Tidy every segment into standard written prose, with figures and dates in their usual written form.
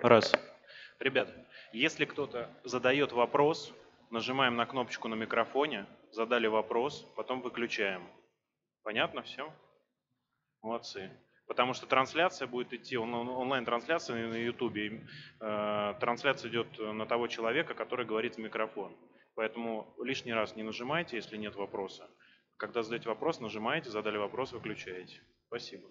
Раз. Ребята, если кто-то задает вопрос, нажимаем на кнопочку на микрофоне, задали вопрос, потом выключаем. Понятно все? Молодцы. Потому что трансляция будет идти, онлайн-трансляция на YouTube. Трансляция идет на того человека, который говорит в микрофон. Поэтому лишний раз не нажимайте, если нет вопроса. Когда задаете вопрос, нажимаете, задали вопрос, выключаете. Спасибо.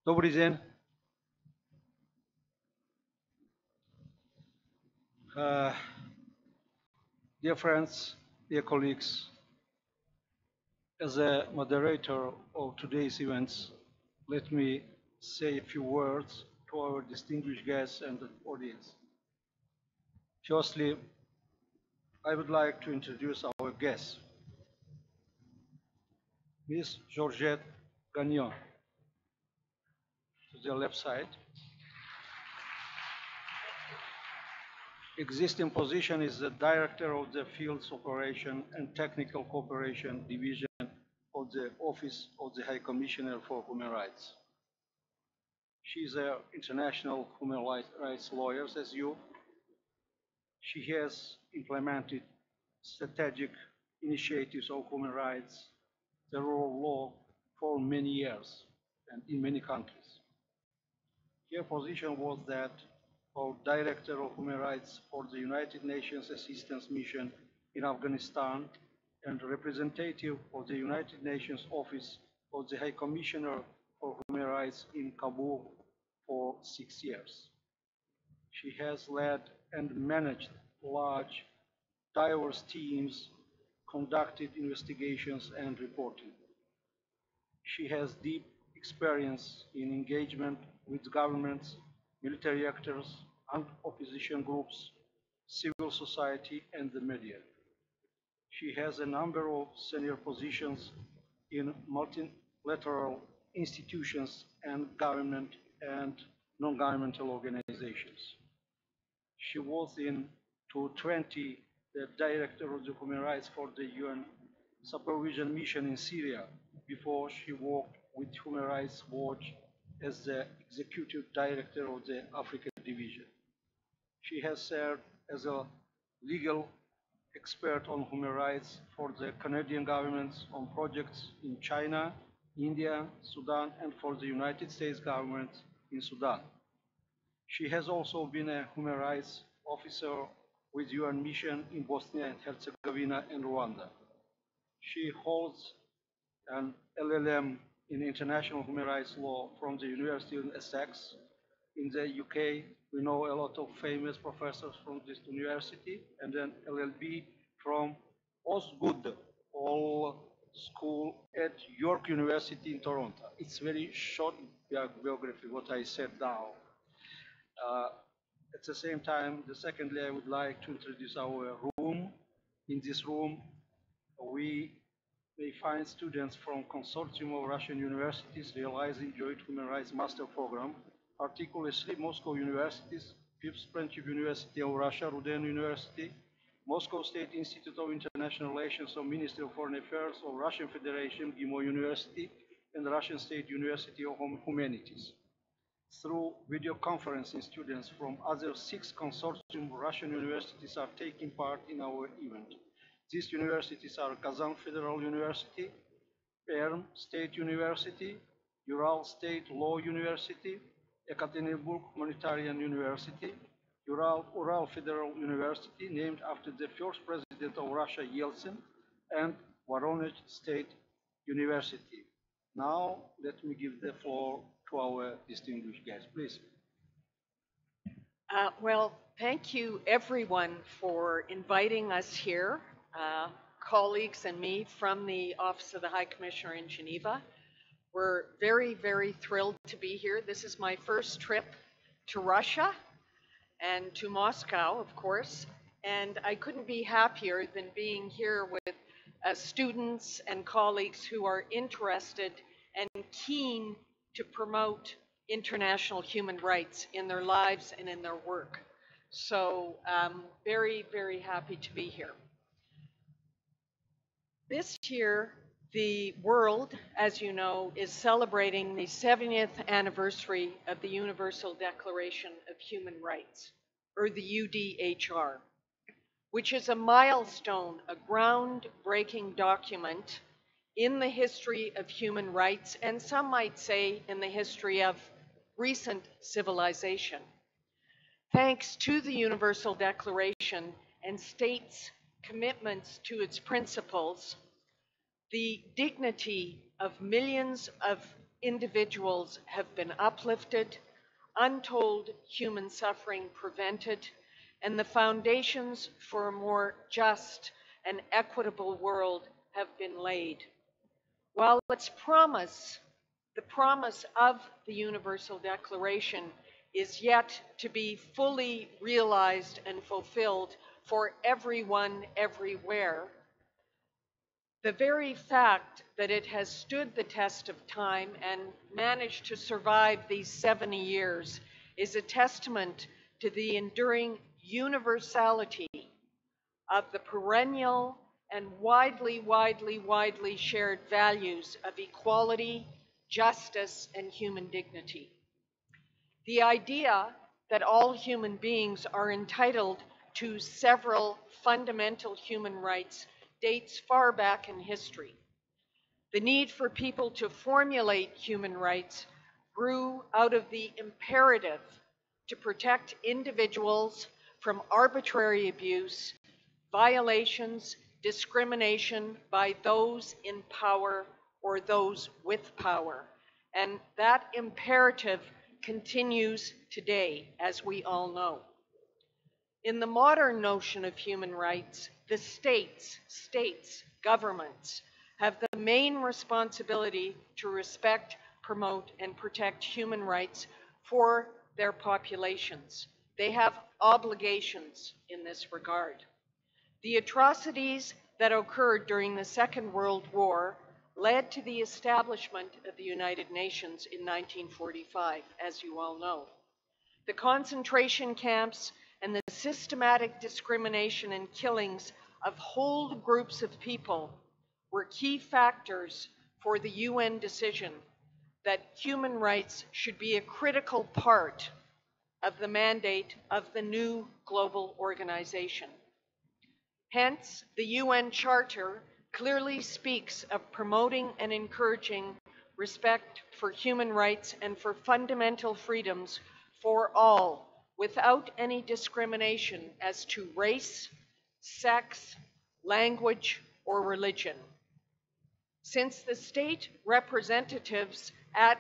Добрый день. Dear friends, dear colleagues, as a moderator of today's events, let me say a few words to our distinguished guests and the audience. Firstly, I would like to introduce our guest, Ms. Joržet Ганьон, to the left side. Existing position is the Director of the Fields Operation and Technical Cooperation Division of the Office of the High Commissioner for Human Rights. She is an international human rights lawyer, as you. She has implemented strategic initiatives of human rights, the rule of law for many years and in many countries. Her position was that of Director of Human Rights for the United Nations Assistance Mission in Afghanistan and representative of the United Nations Office of the High Commissioner for Human Rights in Kabul for 6 years. She has led and managed large, diverse teams, conducted investigations and reporting. She has deep experience in engagement with governments, military actors, and opposition groups, civil society, and the media. She has a number of senior positions in multilateral institutions and government and non-governmental organizations. She was in 2020 the Director of the Human Rights for the UN Supervision Mission in Syria before she worked with Human Rights Watch as the Executive Director of the Africa Division. She has served as a legal expert on human rights for the Canadian government on projects in China, India, Sudan, and for the United States government in Sudan. She has also been a human rights officer with UN mission in Bosnia and Herzegovina and Rwanda. She holds an LLM in international human rights law from the University of Essex. In the UK, we know a lot of famous professors from this university, and then LLB from Osgood School at York University in Toronto. It's very short biography, what I said now. At the same time, secondly, I would like to introduce our room. In this room, we may find students from consortium of Russian universities realizing joint human rights master program, particularly three Moscow universities, Fifth Friendship University of Russia, RUDN University, Moscow State Institute of International Relations of Ministry of Foreign Affairs of Russian Federation, GIMO University, and Russian State University of Humanities. Through video conferencing, students from other 6 consortium Russian universities are taking part in our event. These universities are Kazan Federal University, Perm State University, Ural State Law University, Ekaterinburg Humanitarian University, Ural Federal University, named after the first president of Russia, Yeltsin, and Voronezh State University. Now, let me give the floor to our distinguished guest, please. Well, thank you everyone for inviting us here, colleagues and me from the Office of the High Commissioner in Geneva. We're very, very thrilled to be here. This is my first trip to Russia and to Moscow, of course, and I couldn't be happier than being here with students and colleagues who are interested and keen to promote international human rights in their lives and in their work. So very, very happy to be here. This year, the world, as you know, is celebrating the 70th anniversary of the Universal Declaration of Human Rights, or the UDHR, which is a milestone, a groundbreaking document in the history of human rights, and some might say in the history of recent civilization. Thanks to the Universal Declaration and states' commitments to its principles, the dignity of millions of individuals have been uplifted, untold human suffering prevented, and the foundations for a more just and equitable world have been laid. While its promise, the promise of the Universal Declaration, is yet to be fully realized and fulfilled for everyone, everywhere, the very fact that it has stood the test of time and managed to survive these 70 years is a testament to the enduring universality of the perennial and widely shared values of equality, justice, and human dignity. The idea that all human beings are entitled to several fundamental human rights dates far back in history. The need for people to formulate human rights grew out of the imperative to protect individuals from arbitrary abuse, violations, discrimination by those in power or those with power. And that imperative continues today, as we all know. In the modern notion of human rights, the states, governments, have the main responsibility to respect, promote, and protect human rights for their populations. They have obligations in this regard. The atrocities that occurred during the Second World War led to the establishment of the United Nations in 1945, as you all know. The concentration camps and the systematic discrimination and killings of whole groups of people were key factors for the UN decision that human rights should be a critical part of the mandate of the new global organization. Hence, the UN Charter clearly speaks of promoting and encouraging respect for human rights and for fundamental freedoms for all, without any discrimination as to race, sex, language, or religion. Since the state representatives at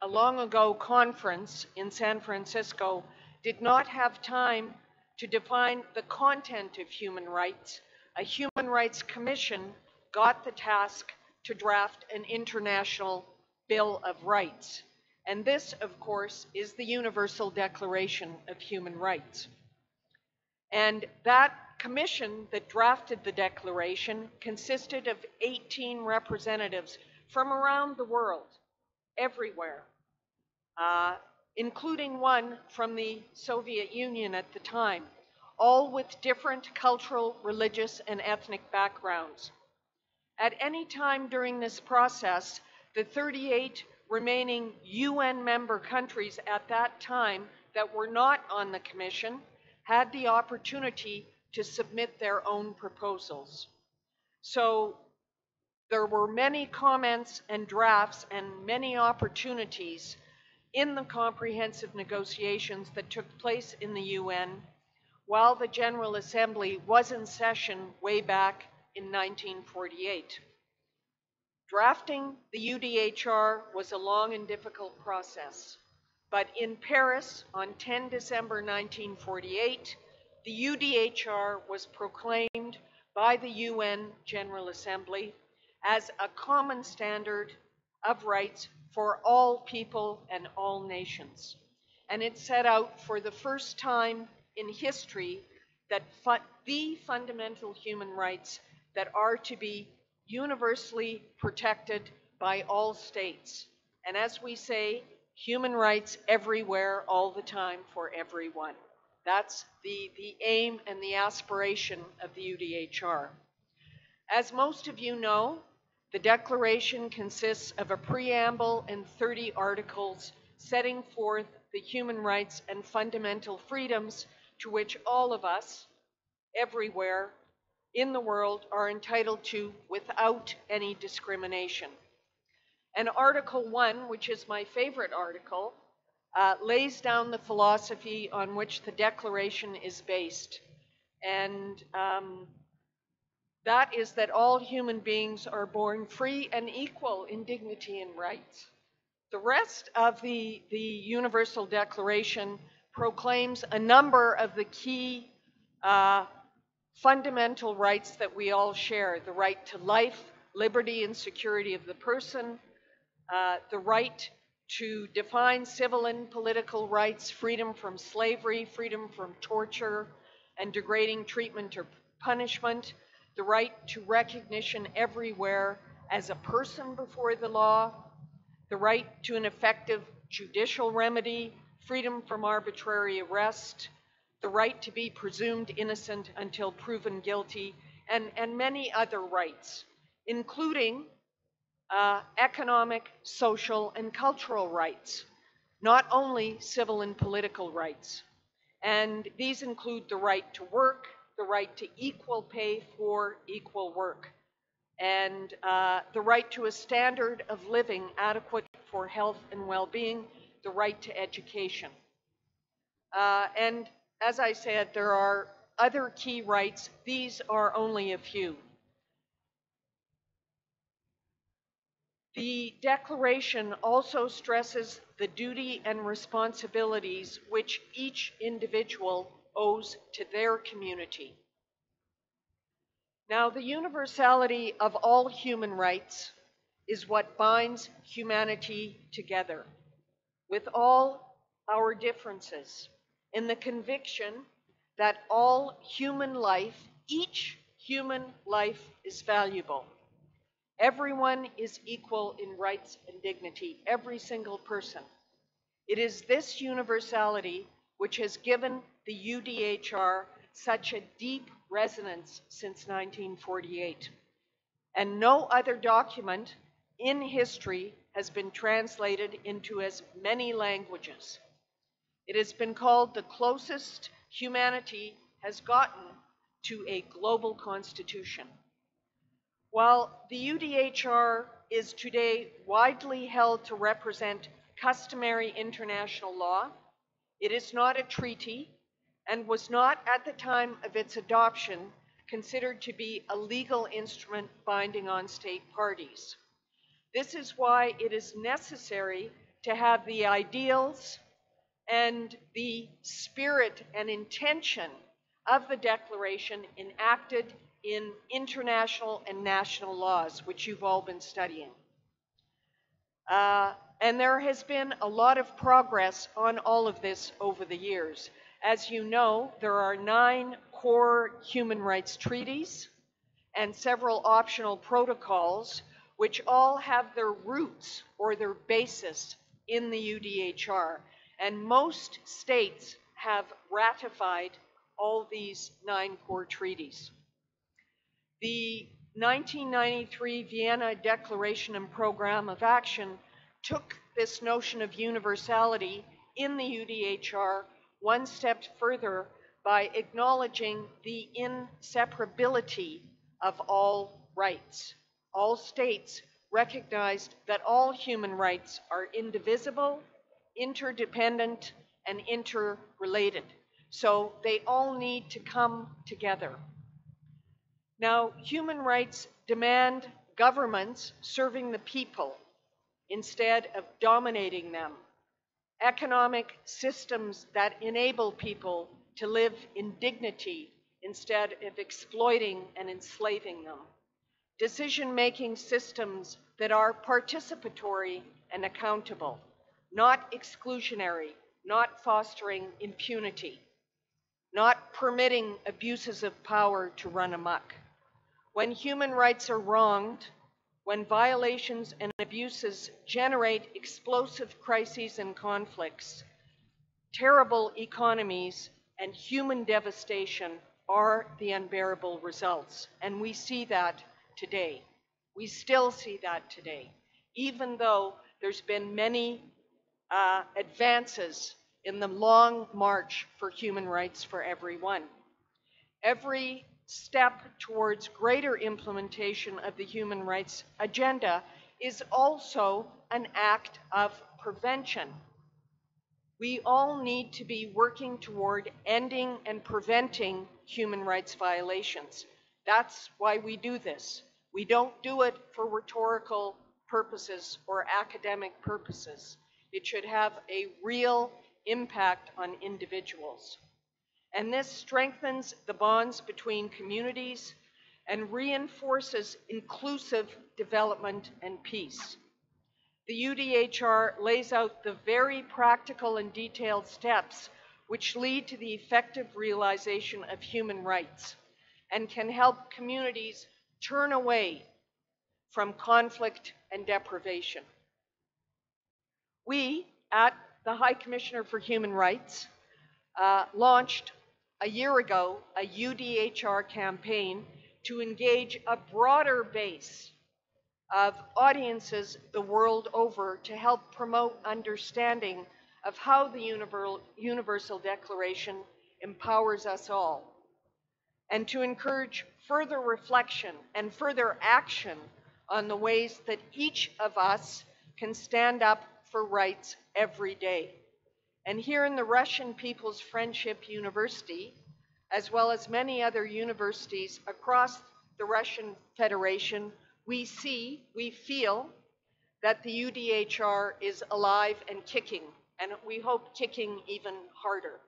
a long ago conference in San Francisco did not have time to define the content of human rights, a Human Rights Commission got the task to draft an international Bill of Rights. And this, of course, is the Universal Declaration of Human Rights. And that commission that drafted the declaration consisted of 18 representatives from around the world, everywhere, including one from the Soviet Union at the time, all with different cultural, religious, and ethnic backgrounds. At any time during this process, the 38 remaining UN member countries at that time that were not on the commission had the opportunity to submit their own proposals. So there were many comments and drafts and many opportunities in the comprehensive negotiations that took place in the UN while the General Assembly was in session way back in 1948. Drafting the UDHR was a long and difficult process, but in Paris on 10 December 1948, the UDHR was proclaimed by the UN General Assembly as a common standard of rights for all people and all nations. And it set out for the first time in history that the fundamental human rights that are to be universally protected by all states. And as we say, human rights everywhere, all the time, for everyone. That's the aim and the aspiration of the UDHR. As most of you know, the Declaration consists of a preamble and 30 articles setting forth the human rights and fundamental freedoms to which all of us, everywhere in the world, are entitled to without any discrimination. And Article 1, which is my favorite article, lays down the philosophy on which the Declaration is based. And that is that all human beings are born free and equal in dignity and rights. The rest of the Universal Declaration proclaims a number of the key fundamental rights that we all share: the right to life, liberty and security of the person, the right to define civil and political rights, freedom from slavery, freedom from torture and degrading treatment or punishment, the right to recognition everywhere as a person before the law, the right to an effective judicial remedy, freedom from arbitrary arrest, the right to be presumed innocent until proven guilty, and many other rights, including economic, social, and cultural rights, not only civil and political rights. And these include the right to work, the right to equal pay for equal work, and the right to a standard of living adequate for health and well-being, the right to education. And as I said, there are other key rights. These are only a few. The Declaration also stresses the duty and responsibilities which each individual owes to their community. Now, the universality of all human rights is what binds humanity together, with all our differences, in the conviction that all human life, each human life, is valuable. Everyone is equal in rights and dignity, every single person. It is this universality which has given the UDHR such a deep resonance since 1948. And no other document in history has been translated into as many languages. It has been called the closest humanity has gotten to a global constitution. While the UDHR is today widely held to represent customary international law, it is not a treaty and was not at the time of its adoption considered to be a legal instrument binding on state parties. This is why it is necessary to have the ideals and the spirit and intention of the Declaration enacted in international and national laws, which you've all been studying. And there has been a lot of progress on all of this over the years. As you know, there are 9 core human rights treaties and several optional protocols, which all have their roots or their basis in the UDHR. And most states have ratified all these 9 core treaties. The 1993 Vienna Declaration and Program of Action took this notion of universality in the UDHR one step further by acknowledging the inseparability of all rights. All states recognized that all human rights are indivisible, interdependent, and interrelated. So they all need to come together. Now, human rights demand governments serving the people instead of dominating them, economic systems that enable people to live in dignity instead of exploiting and enslaving them, decision-making systems that are participatory and accountable, not exclusionary, not fostering impunity, not permitting abuses of power to run amok. When human rights are wronged, when violations and abuses generate explosive crises and conflicts, terrible economies and human devastation are the unbearable results. And we see that today. We still see that today, even though there's been many advances in the long march for human rights for everyone. Every step towards greater implementation of the human rights agenda is also an act of prevention. We all need to be working toward ending and preventing human rights violations. That's why we do this. We don't do it for rhetorical purposes or academic purposes. It should have a real impact on individuals. And this strengthens the bonds between communities and reinforces inclusive development and peace. The UDHR lays out the very practical and detailed steps which lead to the effective realization of human rights and can help communities turn away from conflict and deprivation. We, at the High Commissioner for Human Rights, launched a year ago a UDHR campaign to engage a broader base of audiences the world over to help promote understanding of how the Universal Declaration empowers us all, and to encourage further reflection and further action on the ways that each of us can stand up for rights every day. And here in the Russian People's Friendship University, as well as many other universities across the Russian Federation, we feel that the UDHR is alive and kicking, and we hope kicking even harder.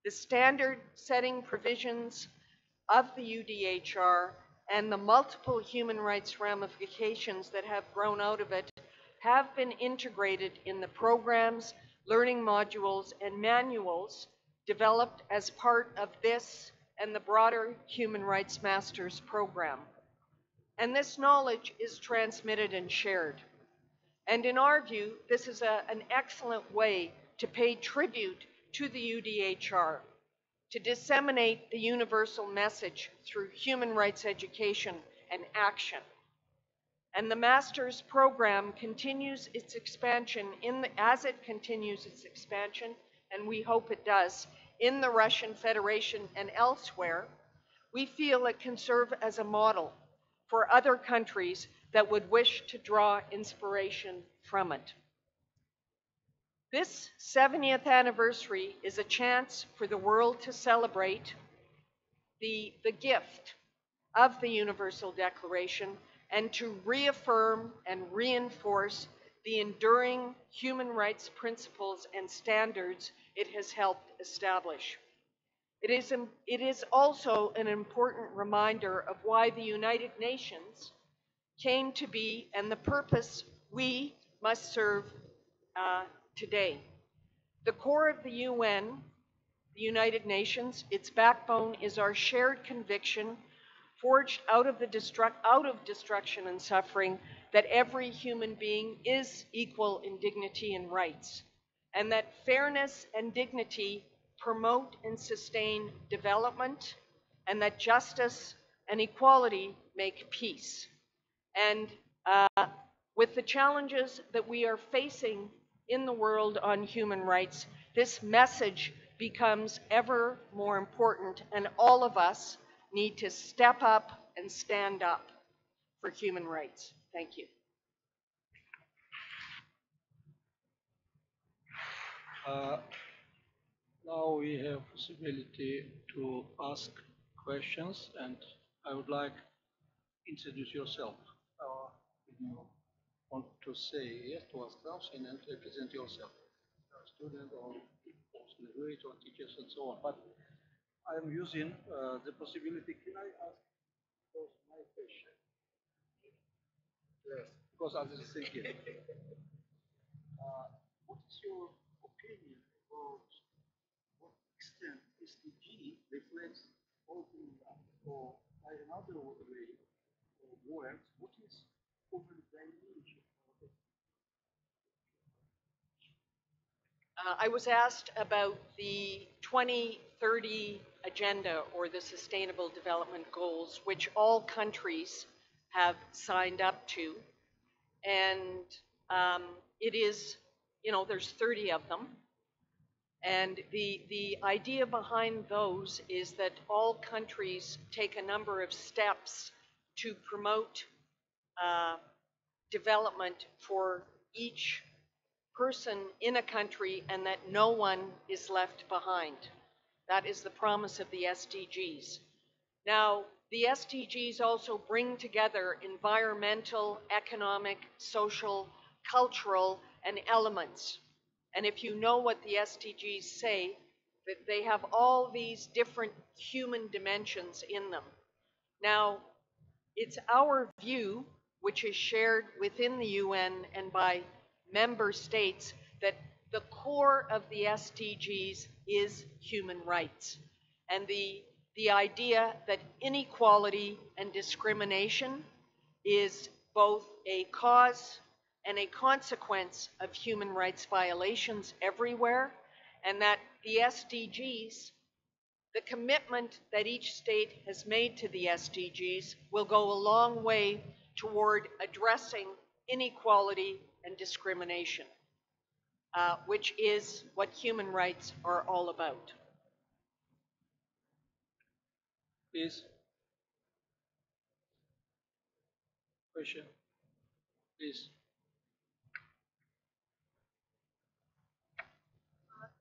The standard-setting provisions of the UDHR and the multiple human rights ramifications that have grown out of it have been integrated in the programs, learning modules, and manuals developed as part of this and the broader Human Rights Masters program. And this knowledge is transmitted and shared. And in our view, this is an excellent way to pay tribute to the UDHR, to disseminate the universal message through human rights education and action. And the Master's program continues its expansion as it continues its expansion, and we hope it does, in the Russian Federation and elsewhere. We feel it can serve as a model for other countries that would wish to draw inspiration from it. This 70th anniversary is a chance for the world to celebrate the gift of the Universal Declaration and to reaffirm and reinforce the enduring human rights principles and standards it has helped establish. It is also an important reminder of why the United Nations came to be and the purpose we must serve today. The core of the UN, the United Nations, its backbone is our shared conviction, forged out of destruction and suffering, that every human being is equal in dignity and rights, and that fairness and dignity promote and sustain development, and that justice and equality make peace. And with the challenges that we are facing in the world on human rights, this message becomes ever more important, and all of us need to step up and stand up for human rights. Thank you. Now we have possibility to ask questions, and I would like to introduce yourself. If you want to say yes to ask something and represent yourself, a student or postgraduate or teachers and so on. But I am using the possibility. Can I ask my question? Yes, because I was thinking. What is your opinion about what extent SDG reflects all human rights? Or by another way of words, what is human dimension? I was asked about the 2030 agenda or the Sustainable Development Goals, which all countries have signed up to. And it is, there's 30 of them. And the idea behind those is that all countries take a number of steps to promote development for each person in a country and that no one is left behind. That is the promise of the SDGs. Now, the SDGs also bring together environmental, economic, social, cultural, and elements. And if you know what the SDGs say, that they have all these different human dimensions in them. Now, it's our view, which is shared within the UN and by member states, that the core of the SDGs is human rights. And the idea that inequality and discrimination is both a cause and a consequence of human rights violations everywhere, and that the SDGs, the commitment that each state has made to the SDGs, will go a long way toward addressing inequality and discrimination, which is what human rights are all about. Please. Question. Please.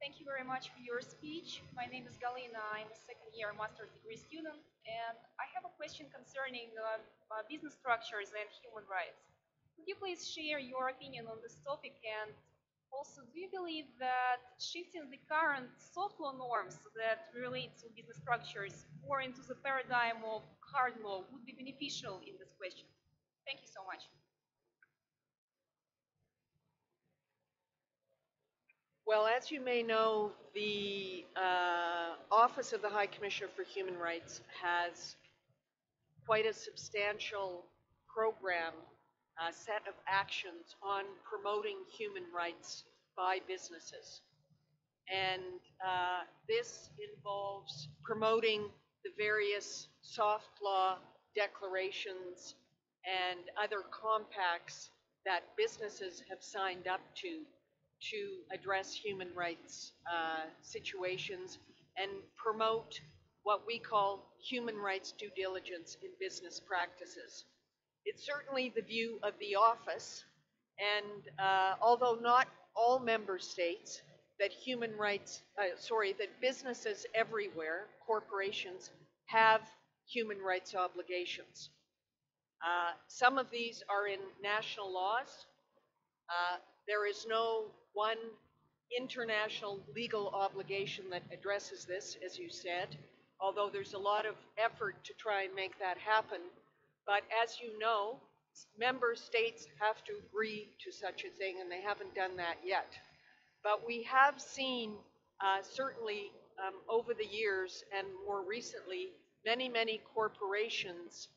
Thank you very much for your speech. My name is Galina. I'm a second-year master's degree student, and I have a question concerning business structures and human rights. Could you please share your opinion on this topic? And also, do you believe that shifting the current soft law norms that relate to business structures more into the paradigm of hard law would be beneficial in this question? Thank you so much. Well, as you may know, the Office of the High Commissioner for Human Rights has quite a substantial program, set of actions on promoting human rights by businesses. And this involves promoting the various soft law declarations and other compacts that businesses have signed up to address human rights situations and promote what we call human rights due diligence in business practices. It's certainly the view of the office, and although not all member states, that that businesses everywhere, corporations, have human rights obligations. Some of these are in national laws. There is no one international legal obligation that addresses this, as you said, although there's a lot of effort to try and make that happen. But as you know, member states have to agree to such a thing, and they haven't done that yet. But we have seen, certainly over the years and more recently, many corporations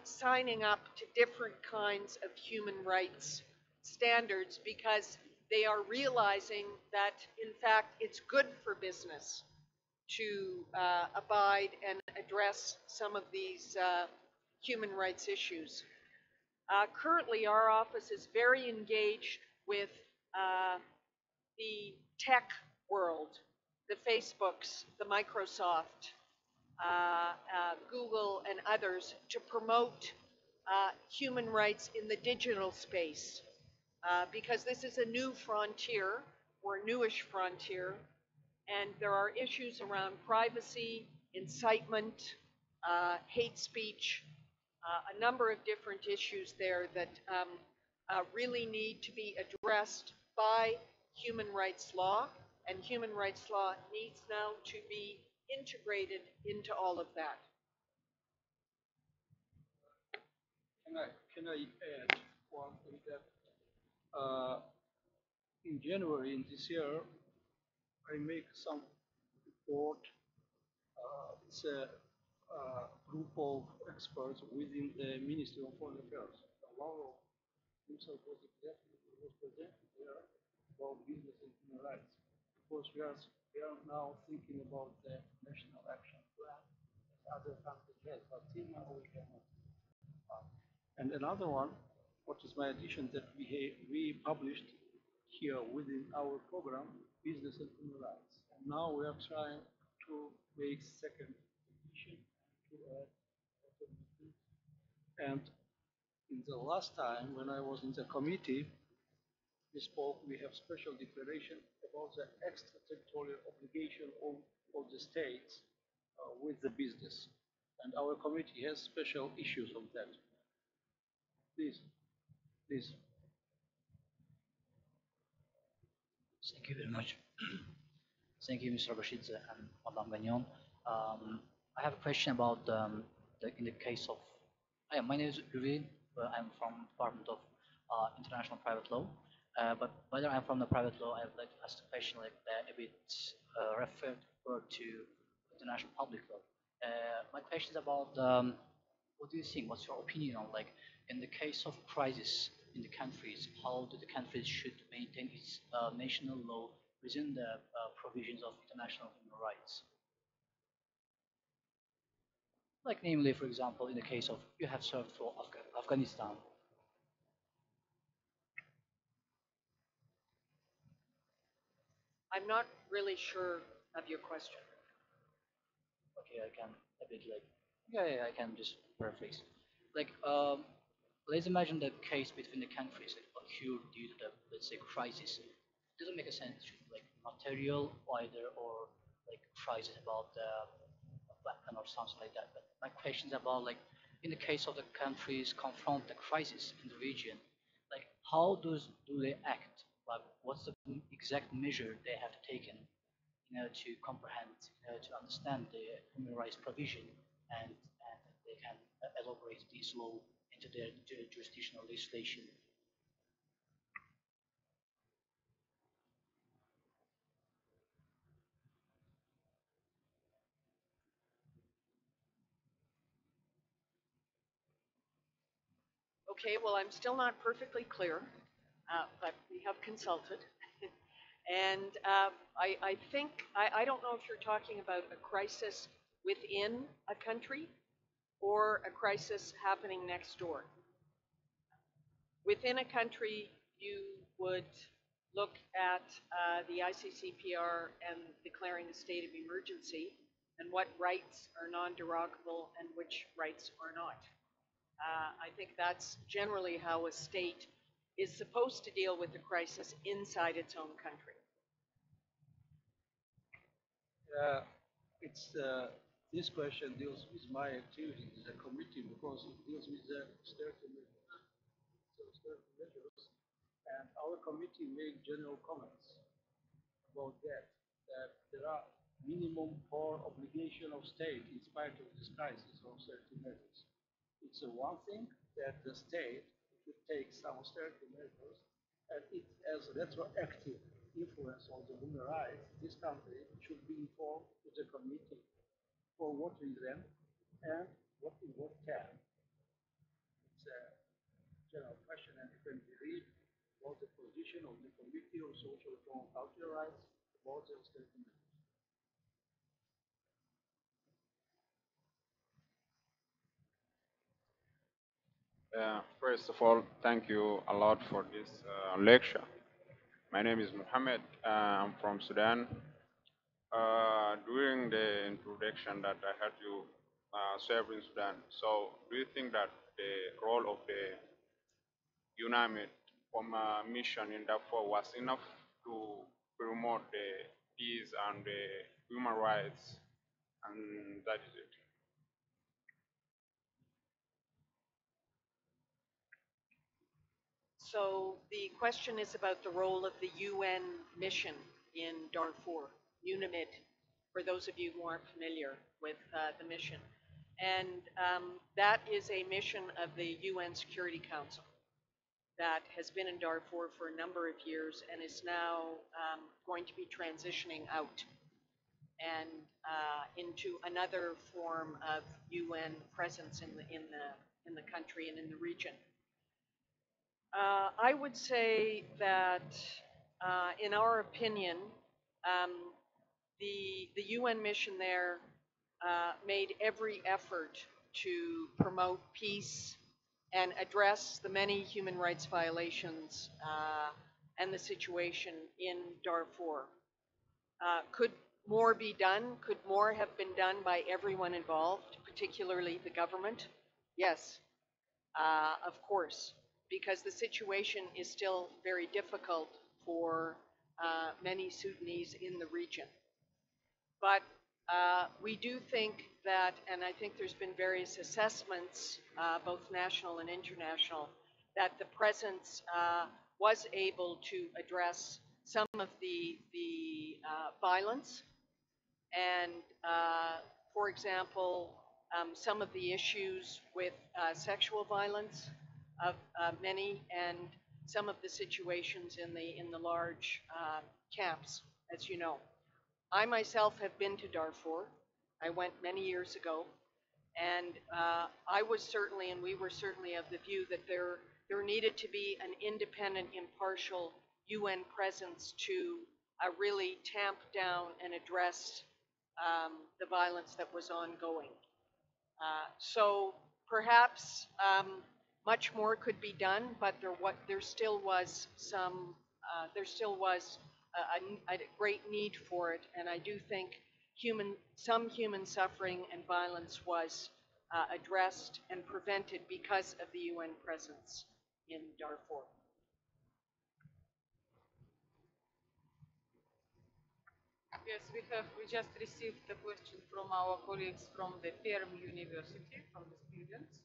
signing up to different kinds of human rights standards because they are realizing that, in fact, it's good for business to abide and address some of these human rights issues. Currently, our office is very engaged with the tech world, the Facebooks, the Microsoft, Google, and others, to promote human rights in the digital space. Because this is a new frontier, or a newish frontier, and there are issues around privacy, incitement, hate speech, a number of different issues there that really need to be addressed by human rights law, and human rights law needs now to be integrated into all of that. Can I add one thing that in January in this year, I make some report. It's a group of experts within the Ministry of Foreign Affairs. Laura himself was presented there about business and human rights. Of course, we are now thinking about the national action plan as other countries have, but till now we cannot. And another one, what is my addition, that we published here within our program, Business and Human Rights. And now we are trying to make second edition to add. And in the last time when I was in the committee, we spoke, we have special declaration about the extraterritorial obligation of the states with the business. And our committee has special issues on that. Please, please. Thank you very much. Thank you, Mr. Bashidze and Madam Gagnon. I have a question about in the case of. My name is Uri. I'm from Department of International Private Law. But whether I'm from the private law, I would like to ask the question like a bit referred to international public law. My question is about what do you think? What's your opinion on like in the case of crisis in the countries, how do the countries should maintain its national law within the provisions of international human rights? Like namely, for example, in the case of you have served for Afghanistan. I'm not really sure of your question. Okay, I can a bit like I can just paraphrase. Like let's imagine the case between the countries like occurred due to the let's say crisis. It doesn't make a sense like material either or like crisis about the weapon or something like that. But my question is about like in the case of the countries confront the crisis in the region, like how do they act? Like what's the exact measure they have taken to comprehend, to understand the human rights provision, and they can elaborate this law into their jurisdictional legislation. Okay, well, I'm still not perfectly clear, but we have consulted. And I think, I don't know if you're talking about a crisis within a country or a crisis happening next door. Within a country, you would look at the ICCPR and declaring a state of emergency and what rights are non-derogable and which rights are not. I think that's generally how a state is supposed to deal with the crisis inside its own country. This question deals with my activity as a committee because it deals with the austerity measures. And our committee made general comments about that, that there are minimum core obligation of state in spite of this crisis of austerity measures. It's one thing that the state should take some austerity measures and it has retroactive influence on the human rights. This country should be informed to the committee for what reason and what can. It's a general question and you can read about the position of the Committee on Social Reform and Cultural Rights about the austerity measures. First of all, thank you a lot for this lecture. My name is Mohammed. I'm from Sudan. During the introduction that I had you serve in Sudan, so do you think that the role of the UNAMID mission in Darfur was enough to promote the peace and the human rights, and that is it? So the question is about the role of the UN mission in Darfur, UNAMID, for those of you who aren't familiar with the mission. And that is a mission of the UN Security Council that has been in Darfur for a number of years and is now going to be transitioning out and into another form of UN presence in the country and in the region. I would say that, in our opinion, the UN mission there made every effort to promote peace and address the many human rights violations and the situation in Darfur. Could more be done? Could more have been done by everyone involved, particularly the government? Yes, of course. because the situation is still very difficult for many Sudanese in the region. But we do think that, and I think there's been various assessments, both national and international, that the presence was able to address some of the violence and, for example, some of the issues with sexual violence of many, and some of the situations in the large camps, as you know. I myself have been to Darfur. I went many years ago, and I was certainly, and we were certainly of the view that there needed to be an independent, impartial UN presence to really tamp down and address the violence that was ongoing. So perhaps much more could be done, but there still was a great need for it, and I do think some human suffering and violence was addressed and prevented because of the UN presence in Darfur. Yes, we just received a question from our colleagues from the Perm University, from the students.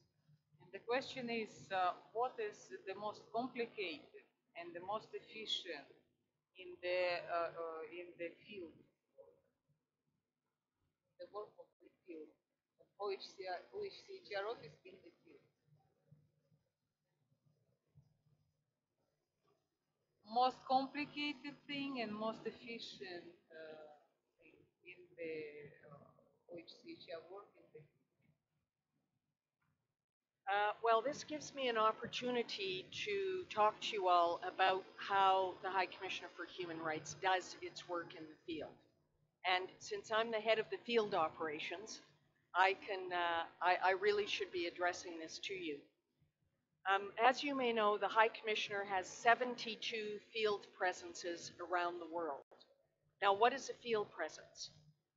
And the question is, what is the most complicated and the most efficient in the field, the work of the field, of OHCHR office in the field? Most complicated thing and most efficient thing in the OHCHR work in the field. Well, this gives me an opportunity to talk to you all about how the High Commissioner for Human Rights does its work in the field. And since I'm the head of the field operations, I really should be addressing this to you. As you may know, the High Commissioner has 72 field presences around the world. Now, what is a field presence?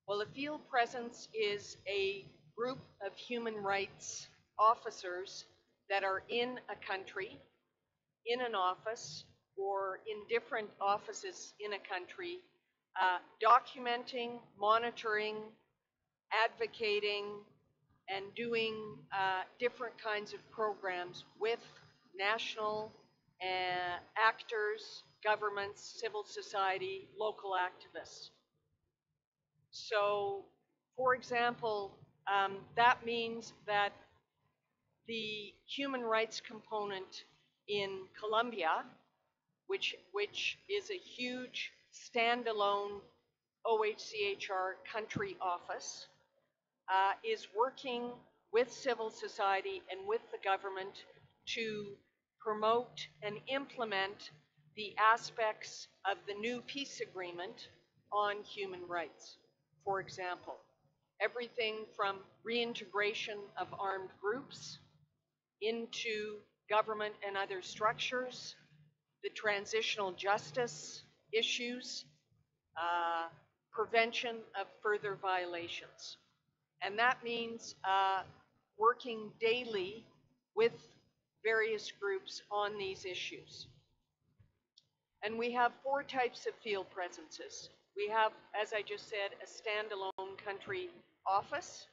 Well, a field presence is a group of human rights officers that are in a country, in an office, or in different offices in a country, documenting, monitoring, advocating, and doing different kinds of programs with national actors, governments, civil society, local activists. So, for example, that means that the human rights component in Colombia, which is a huge standalone OHCHR country office, is working with civil society and with the government to promote and implement the aspects of the new peace agreement on human rights. For example, everything from reintegration of armed groups into government and other structures, the transitional justice issues, prevention of further violations. And that means working daily with various groups on these issues. And we have 4 types of field presences. We have, as I just said, a standalone country office.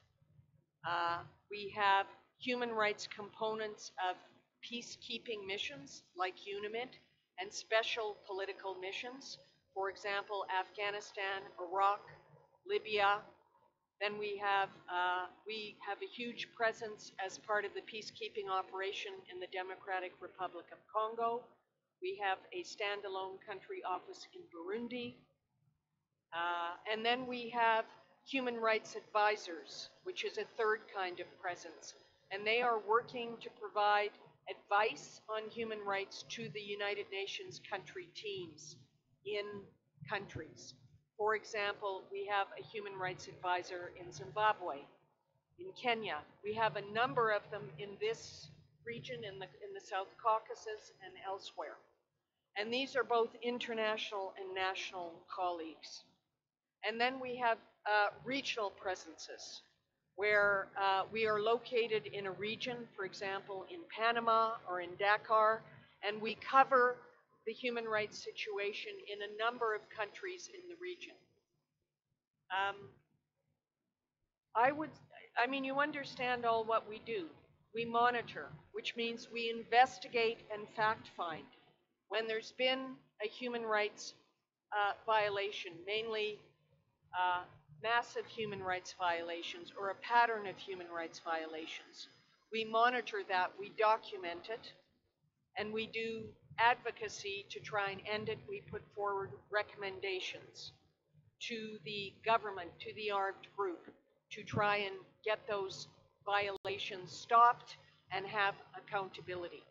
We have human rights components of peacekeeping missions like UNIMIT and special political missions. For example, Afghanistan, Iraq, Libya. Then we have a huge presence as part of the peacekeeping operation in the Democratic Republic of Congo. We have a standalone country office in Burundi. And then we have human rights advisors, which is a 3rd kind of presence. And they are working to provide advice on human rights to the United Nations country teams in countries. For example, we have a human rights advisor in Zimbabwe, in Kenya. We have a number of them in this region, in the South Caucasus and elsewhere. And these are both international and national colleagues. And then we have regional presences, where we are located in a region, for example, in Panama or in Dakar, and we cover the human rights situation in a number of countries in the region. You understand all what we do. We monitor, which means we investigate and fact find. When there's been a human rights violation, mainly massive human rights violations or a pattern of human rights violations, we monitor that, we document it, and we do advocacy to try and end it. We put forward recommendations to the government, to the armed group, to try and get those violations stopped and have accountability.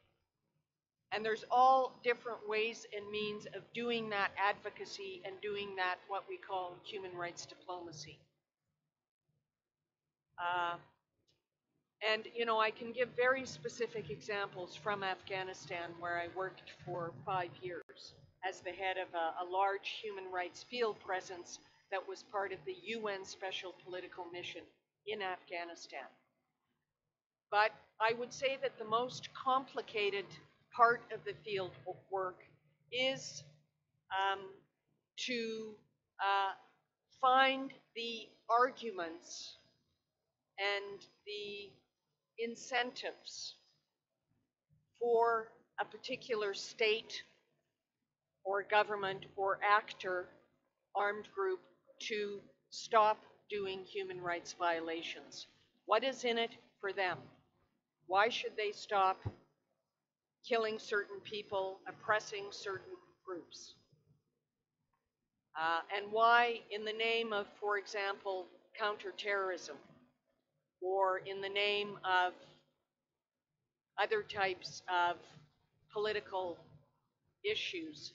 And there's all different ways and means of doing that advocacy and doing that, what we call human rights diplomacy. I can give very specific examples from Afghanistan, where I worked for 5 years as the head of a large human rights field presence that was part of the UN Special Political Mission in Afghanistan. But I would say that the most complicated part of the field work is to find the arguments and the incentives for a particular state or government or actor, armed group, to stop doing human rights violations. What is in it for them? Why should they stop killing certain people, oppressing certain groups? And why, in the name of, for example, counterterrorism, or in the name of other types of political issues,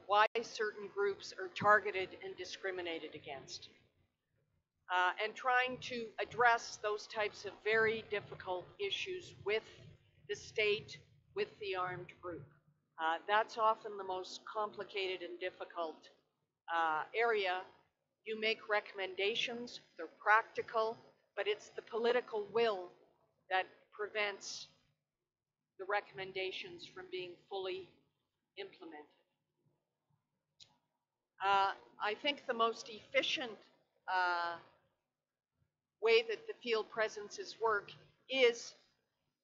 why certain groups are targeted and discriminated against. And trying to address those types of very difficult issues with the state, with the armed group. That's often the most complicated and difficult area. You make recommendations, they're practical, but it's the political will that prevents the recommendations from being fully implemented. I think the most efficient way that the field presences work is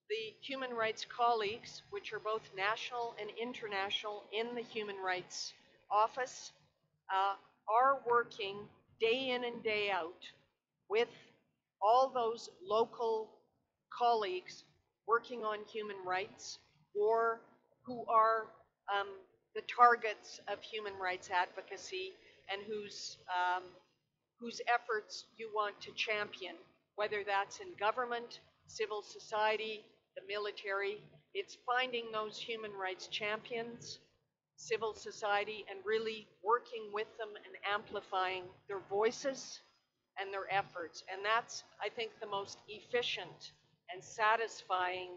the human rights colleagues, which are both national and international in the Human Rights Office, are working day in and day out with all those local colleagues working on human rights, or who are the targets of human rights advocacy, and whose efforts you want to champion, whether that's in government, civil society, the military. It's finding those human rights champions, civil society, and really working with them and amplifying their voices and their efforts. And that's, I think, the most efficient and satisfying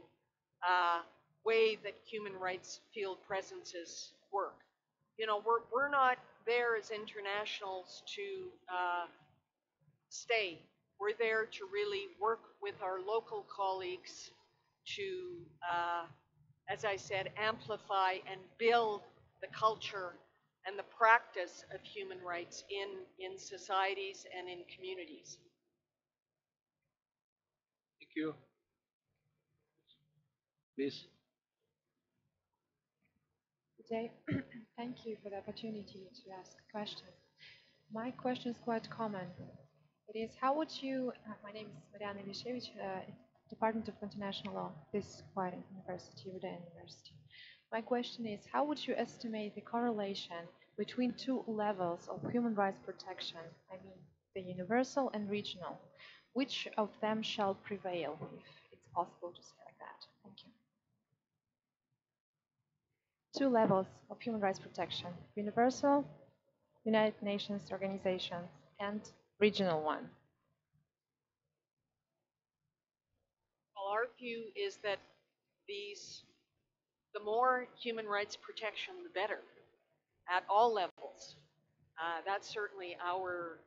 way that human rights field presences work. We're not there as internationals to stay. We're there to really work with our local colleagues to, as I said, amplify and build the culture and the practice of human rights in societies and in communities. Thank you. Please. Good day. Thank you for the opportunity to ask a question. My question is quite common. It is, how would you, my name is Mariana Ilishevich, Department of International Law, this quite university, РУДН University. My question is, how would you estimate the correlation between two levels of human rights protection, I mean the universal and regional? Which of them shall prevail, if it's possible to say like that? Thank you. Two levels of human rights protection, universal, United Nations organizations, and regional one. Well, our view is that the more human rights protection, the better, at all levels. That's certainly our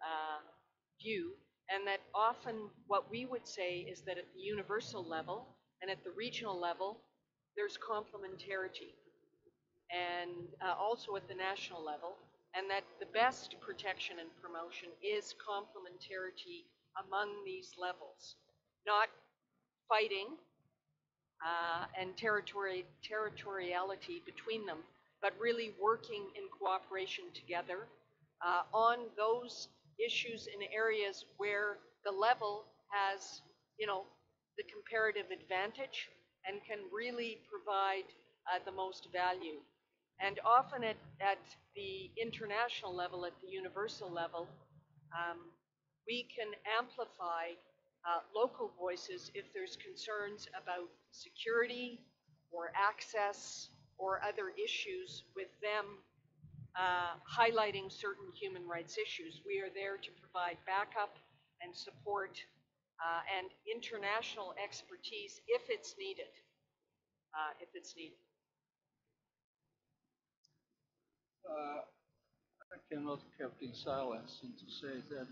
view. and that often what we would say is that at the universal level and at the regional level, there's complementarity, and also at the national level, and that the best protection and promotion is complementarity among these levels, not fighting and territoriality between them, but really working in cooperation together on those issues in areas where the level has, the comparative advantage and can really provide the most value. And often at the international level, at the universal level, we can amplify local voices if there's concerns about security or access or other issues with them highlighting certain human rights issues. We are there to provide backup and support and international expertise if it's needed. I cannot keep in silence and to say that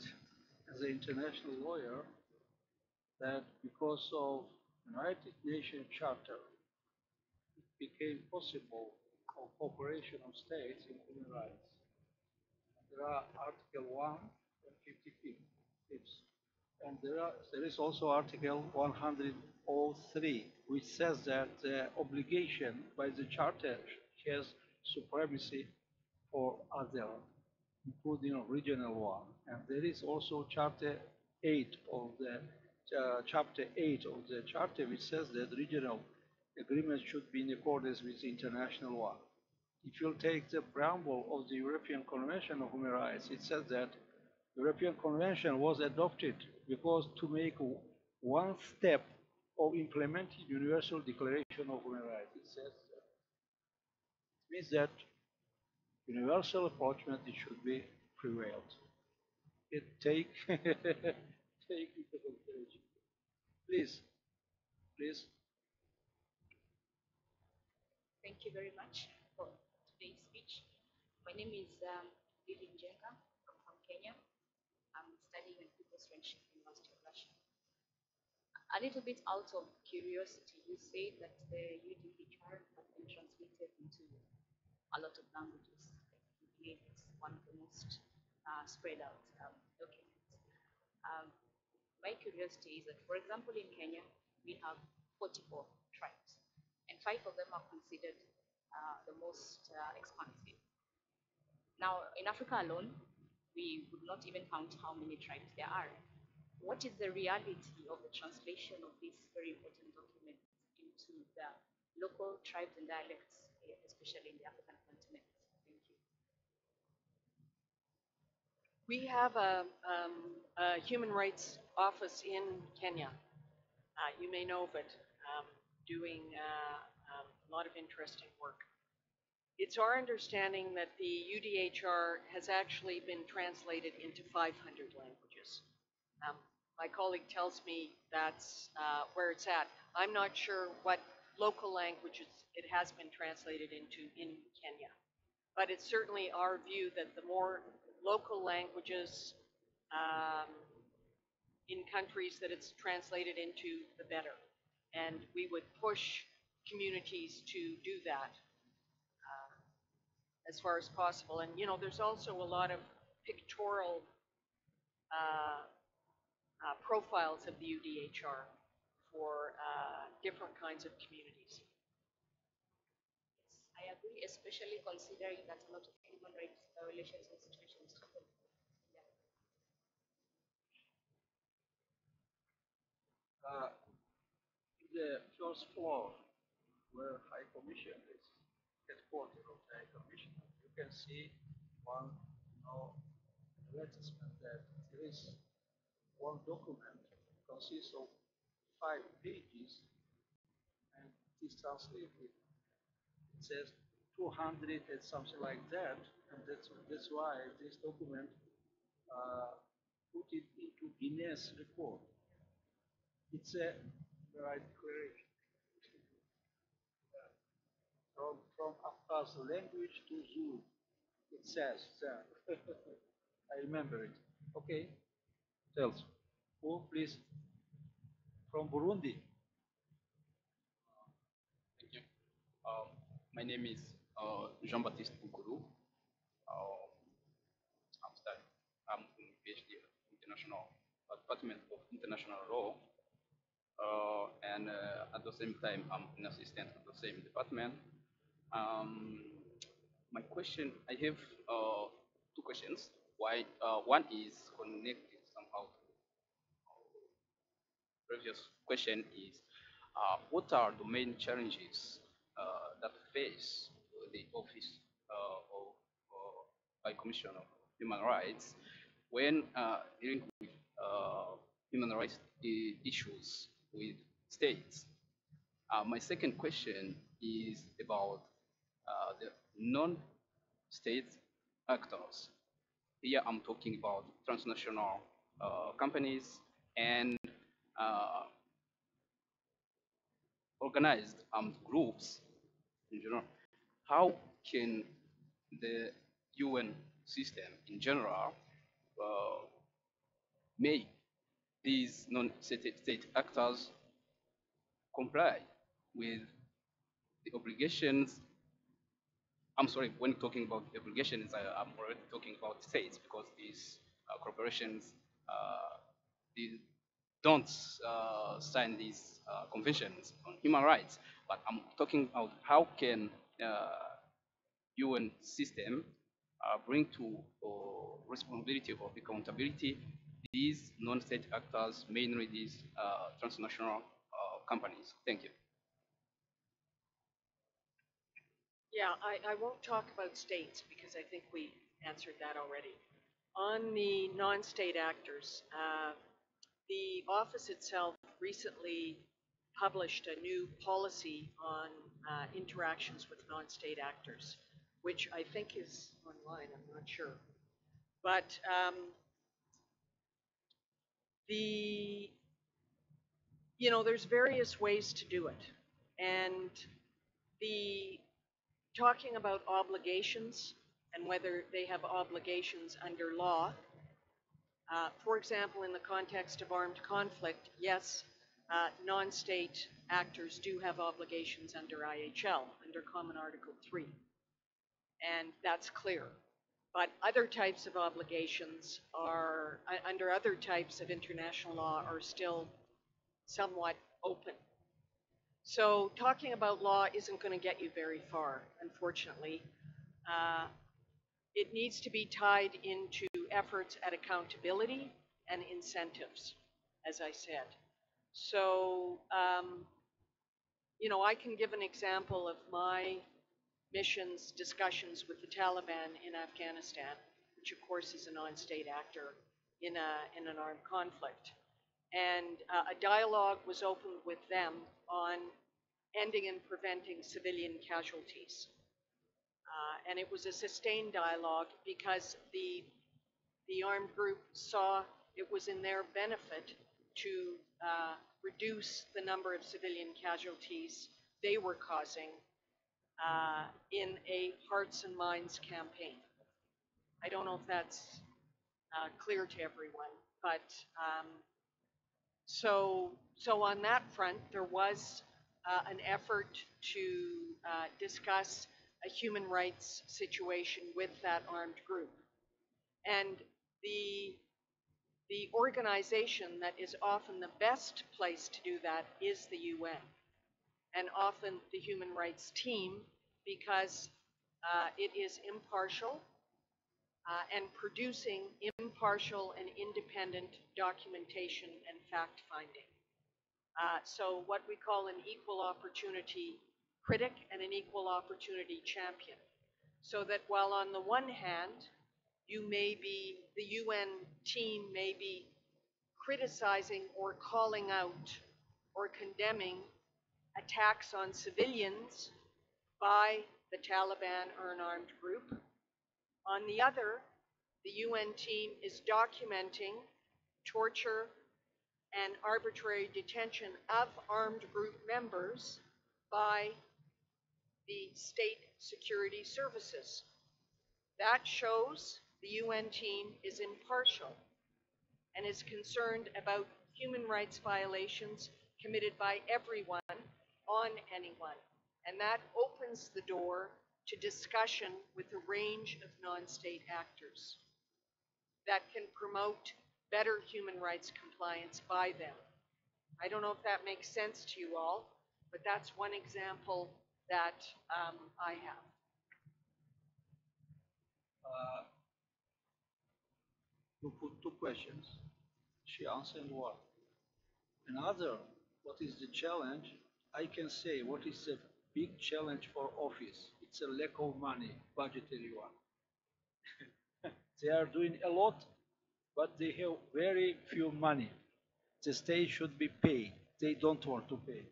as an international lawyer, that because of United Nations Charter, it became possible for cooperation of states in human rights. There are Article 1 and 56, and there is also Article 103, which says that the obligation by the Charter has supremacy for other, including regional one. And there is also Chapter 8 of the Charter, which says that regional agreements should be in accordance with international law. If you take the preamble of the European Convention of Human Rights, it says that the European Convention was adopted because to make one step of implementing Universal Declaration of Human Rights. It says that. It means that universal approachment it should be prevailed. It take take into consideration. Please. Thank you very much for today's speech. My name is Lili Njenga from Kenya. I'm studying at People's Friendship University of Russia. A little bit out of curiosity, you say that the UDHR has been translated into a lot of languages. I believe it's one of the most spread out documents. My curiosity is that, for example, in Kenya, we have 44 tribes, and 5 of them are considered the most expansive. Now, in Africa alone, we would not even count how many tribes there are. What is the reality of the translation of this very important document into the local tribes and dialects, especially in the African continent? Thank you. We have a human rights office in Kenya. You may know of it, doing a lot of interesting work. It's our understanding that the UDHR has actually been translated into 500 languages. My colleague tells me that's where it's at. I'm not sure what local languages it has been translated into in Kenya. But it's certainly our view that the more local languages in countries that it's translated into, the better. And we would push communities to do that as far as possible. And there's also a lot of pictorial profiles of the UDHR for different kinds of communities. Yes, I agree, especially considering that a lot of human rights violations and situations happen. In the first floor, where High Commission is, headquarters of the High Commission, you can see one advertisement that there is one document consists of 5 pages and it is translated. It says 200 and something like that, and that's why this document put it into Guinness record. It's a right declaration. From Afghan's language to Zulu, it says there. I remember it. Okay, tell us. Oh, please. From Burundi. Thank you. My name is Jean-Baptiste Bukuru. I'm in PhD at International Department of International Law, and at the same time, I'm an assistant at the same department. My question, I have two questions. Why? One is connected somehow to previous question is, what are the main challenges that face the Office of High Commissioner of Human Rights when dealing with human rights issues with states? My second question is about the non-state actors. Here I'm talking about transnational companies and organized armed groups in general. How can the UN system in general make these non-state actors comply with the obligations? I'm sorry, when talking about the obligations, I'm already talking about states because these corporations they don't sign these conventions on human rights. But I'm talking about how can UN system bring to responsibility or accountability these non-state actors, mainly these transnational companies. Thank you. Yeah, I won't talk about states because I think we answered that already. On the non-state actors, the office itself recently published a new policy on interactions with non-state actors, which I think is online, I'm not sure. But there's various ways to do it. And talking about obligations and whether they have obligations under law, for example, in the context of armed conflict, yes, non-state actors do have obligations under IHL, under Common Article 3, and that's clear. But other types of obligations are, under other types of international law, are still somewhat open. So talking about law isn't going to get you very far, unfortunately. It needs to be tied into efforts at accountability and incentives, as I said. So, I can give an example of my mission's discussions with the Taliban in Afghanistan, which of course is a non-state actor in an armed conflict. And a dialogue was opened with them on ending and preventing civilian casualties. And it was a sustained dialogue because the armed group saw it was in their benefit to reduce the number of civilian casualties they were causing in a Hearts and Minds campaign. I don't know if that's clear to everyone, but so on that front, there was an effort to discuss a human rights situation with that armed group. And the organization that is often the best place to do that is the UN, and often the human rights team, because it is impartial and producing impartial and independent documentation and fact-finding. So what we call an equal opportunity critic and an equal opportunity champion. So that while on the one hand, the UN team may be criticizing or calling out or condemning attacks on civilians by the Taliban or an armed group. On the other, the UN team is documenting torture and arbitrary detention of armed group members by the state security services. That shows the UN team is impartial. and is concerned about human rights violations committed by everyone on anyone. And that opens the door to discussion with a range of non-state actors that can promote better human rights compliance by them. I don't know if that makes sense to you all, but that's one example that I have. You put two questions. She answered one. Another, what is the challenge? I can say what is the big challenge for office. It's a lack of money, budgetary one. They are doing a lot, but they have very few money. The state should be paid. They don't want to pay.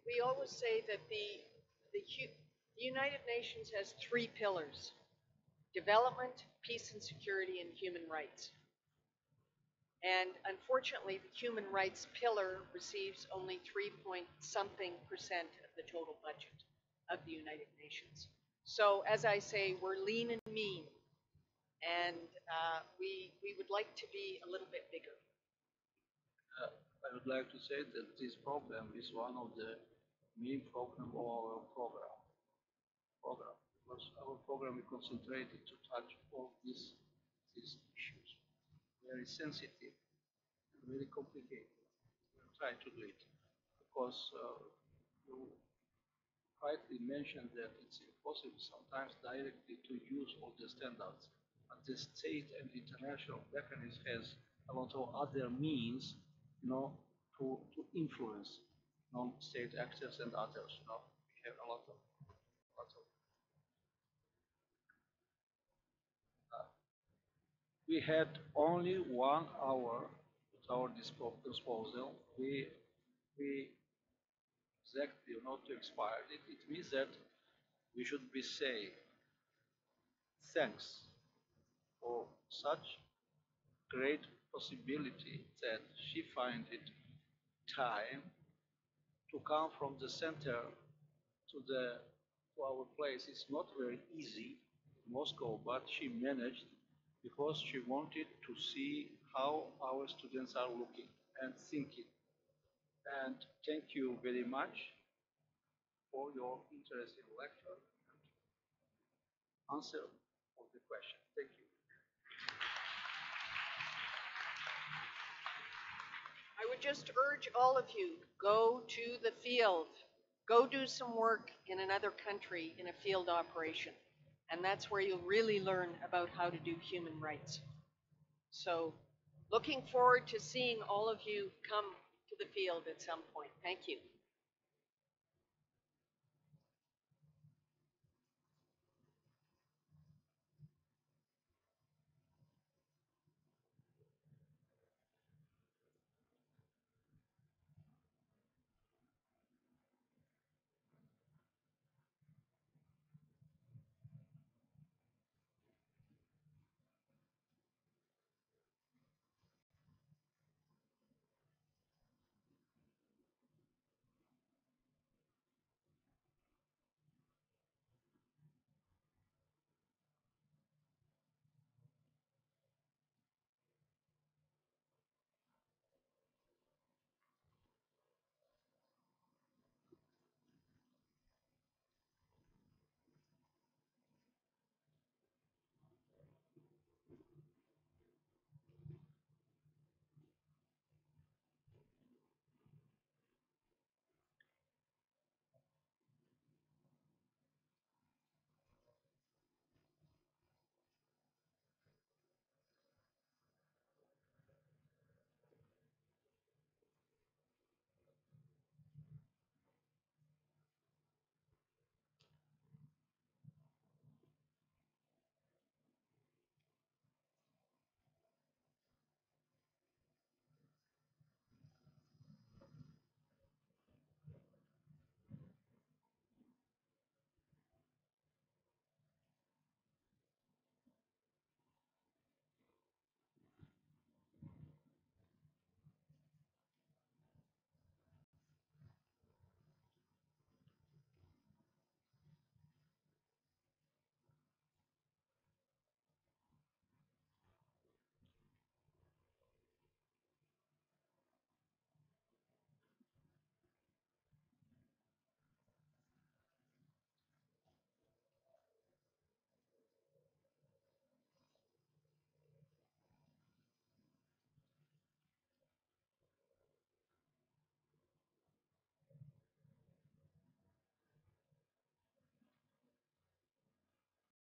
We always say that the United Nations has 3 pillars: development, peace and security, and human rights. And unfortunately, the human rights pillar receives only 3-point-something% of the total budget of the United Nations. So as I say, we're lean and mean, and we would like to be a little bit bigger. I would like to say that this problem is one of the main problems of our program. Because our program is concentrated to touch all these issues. Very sensitive and very complicated. We'll try to do it. Because you rightly mentioned that it's impossible sometimes directly to use all the standards. But the state and international mechanism has a lot of other means, to influence non-state actors and others. We have a lot of. We had only 1 hour at our disposal. We exactly not to expire it. It means that we should be saying thanks for such great possibility that she find it time to come from the center to our place. It's not very easy in Moscow, but she managed because she wanted to see how our students are looking and thinking. And thank you very much for your interest in lecture and answer of the question. Thank you. I would just urge all of you, go to the field. Go do some work in another country in a field operation. And that's where you'll really learn about how to do human rights. So, looking forward to seeing all of you come to the field at some point. Thank you.